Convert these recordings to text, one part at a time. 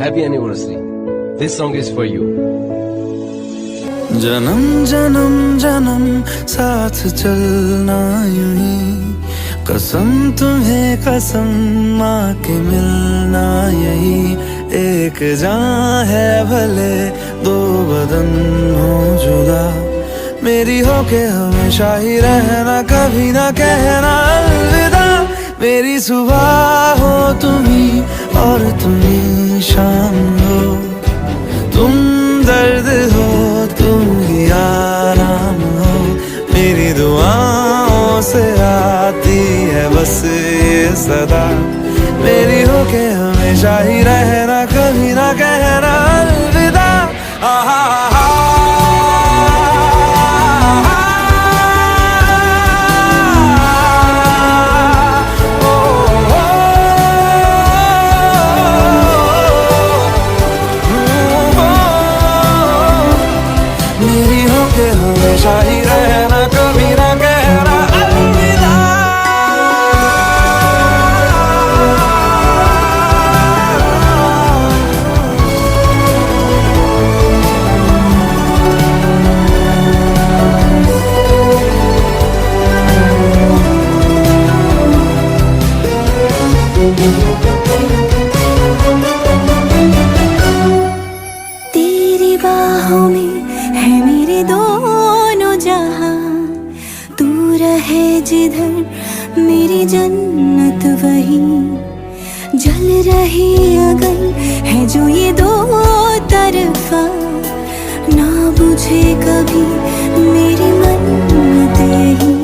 Happy anniversary. This song is for you. जन्म जन्म जन्म साथ चलना यूं ही, कसम तुम्हें कसम माँ के मिलना यही। एक जान है भले दो बदन हो जुदा, मेरी हो के हमेशा ही रहना, कभी ना कहना अलविदा। मेरी सुबह हो तुम्ही और तुम्ही शाम हो, तुम दर्द हो तुम ही आराम हो। मेरी दुआओं से आती है बस ये सदा, मेरी हो के हमेशा ही रहना, कभी ना कहना अलविदा। आहा हमेशा ही रहना, कभी ना कहना अलविदा। तेरी बाहों में है मेरे दोनों जहां, तू रहे जिधर मेरी जन्नत वही। जल रही अगर है जो ये दो तरफा, ना बुझे कभी मेरी मन्नत यही।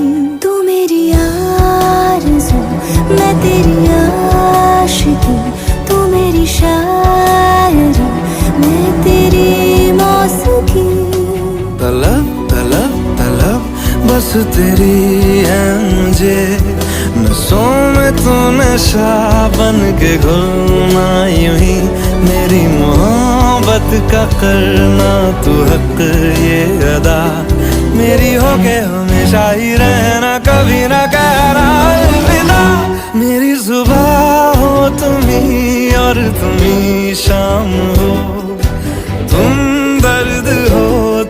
तू मेरी आरज़ू मैं तेरी आशिकी, तू मेरी शायरी मैं तेरी मौसीकी। तलब तलब तलब बस तेरी है मुझे, नसों में तू नशा बन के घुलना यूं ही। मेरी मोहब्बत का करना तू हक ये अदा, मेरी हो के हमेशा ही रहना, कभी ना कहना अलविदा। मेरी सुबह हो तुम्ही और तुम्ही शाम हो, तुम दर्द हो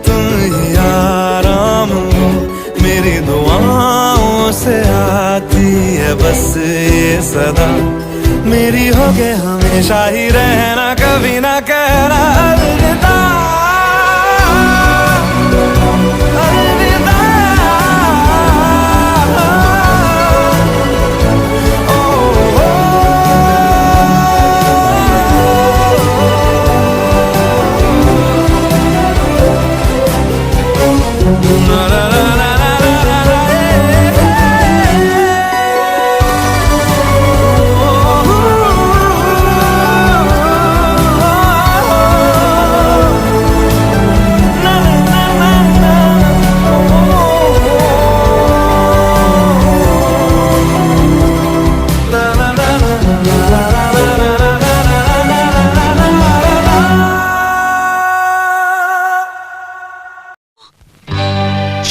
तुम ही आराम हो। मेरी दुआओं से आती है बस ये सदा, मेरी हो के हमेशा ही रहना, कभी ना कहना अलविदा। अलविदा।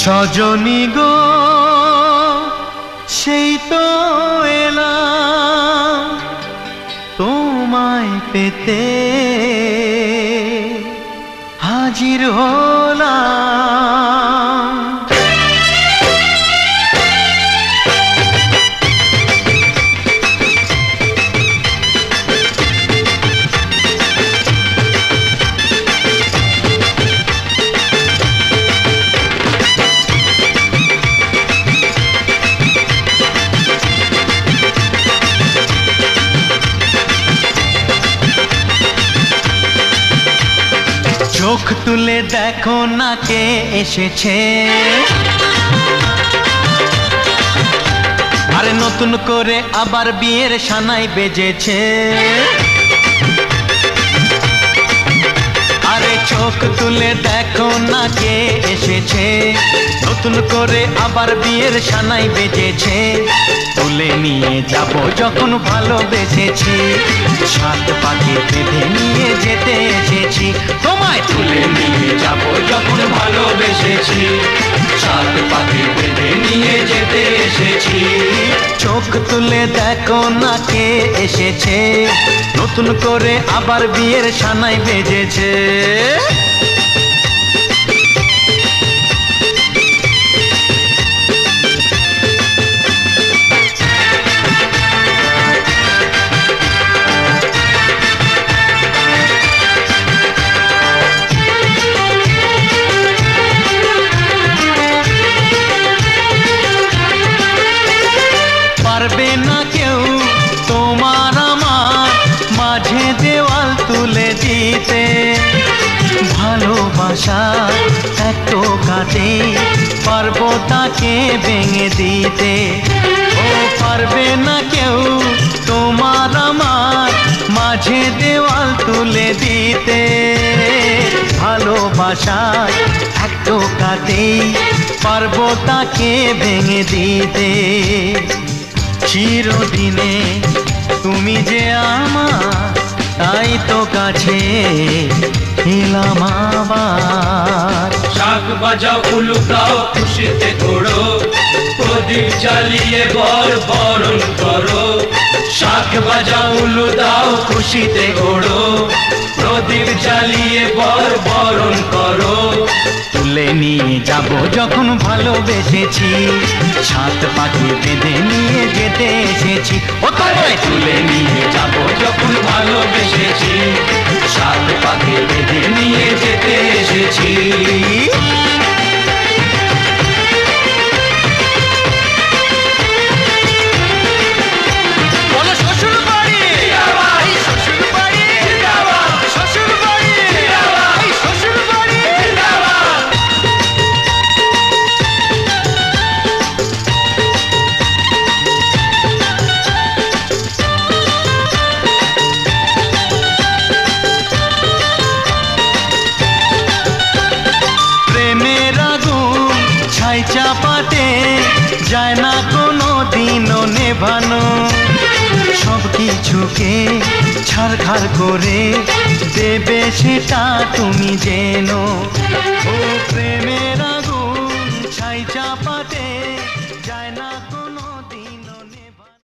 সজনী গো সেই তো এলাম তোমায় পেতে, হাজির হলাম। চোখ তুলে দেখো না কে এসেছে, আরে নতুন করে আবার বিয়ের সানাই বেজেছে। আরে চোখ তুলে দেখো না কে এসেছে, নতুন করে আবার বিয়ের সানাই বেজেছে। তুলে নিয়ে যাব যখন ভালোবেসেছি, সাত পাখি বেঁধে নিয়ে যেতে এসেছি। তোমায় তুলে নিয়ে যাব যখন ভালোবেসেছি, সাত পাখি বেঁধে নিয়ে যেতে এসেছি। চোখ তুলে দেখো না কে এসেছে, নতুন করে আবার বিয়ের সানাই বেজেছে। পারবে না কেউ তোমার আমার মাঝে দেওয়াল তুলে দিতে, ভালোবাসা এত কাটে পারবো তাকে ভেঙে দিতে। ও পারবে না কেউ তোমার আমার মাঝে দেওয়াল তুলে দিতে, ভালোবাসা এত কাটে পারবো তাকে ভেঙে দিতে। চিরদিনে তুমি যে আমার, তাই তো কাছে এলাম আবার। শাক বাজাও উলুকাও খুশিতে ঘোড়ো, প্রদীপ জ্বালিয়ে বর বরণ করো। শাক বাজাও উলু দাও খুশিতে ঘোড়ো, প্রদীপ জ্বালিয়ে বর বরণ করো। তুলে নিয়ে যাব যখন ভালোবেসেছি, সাত পাখি বেঁধে নিয়ে যেতে এসেছি। ও তোমায় তুলে নিয়ে যাব যখন ভালোবেসেছি, সাত পাখি বেঁধে নিয়ে যেতে এসেছি। ছাই চাপাতে যায় না কোনো দিনও নেভানো, সব কিছুকে ছাড়খাড় করে দেবে সেটা তুমি জেনো। ও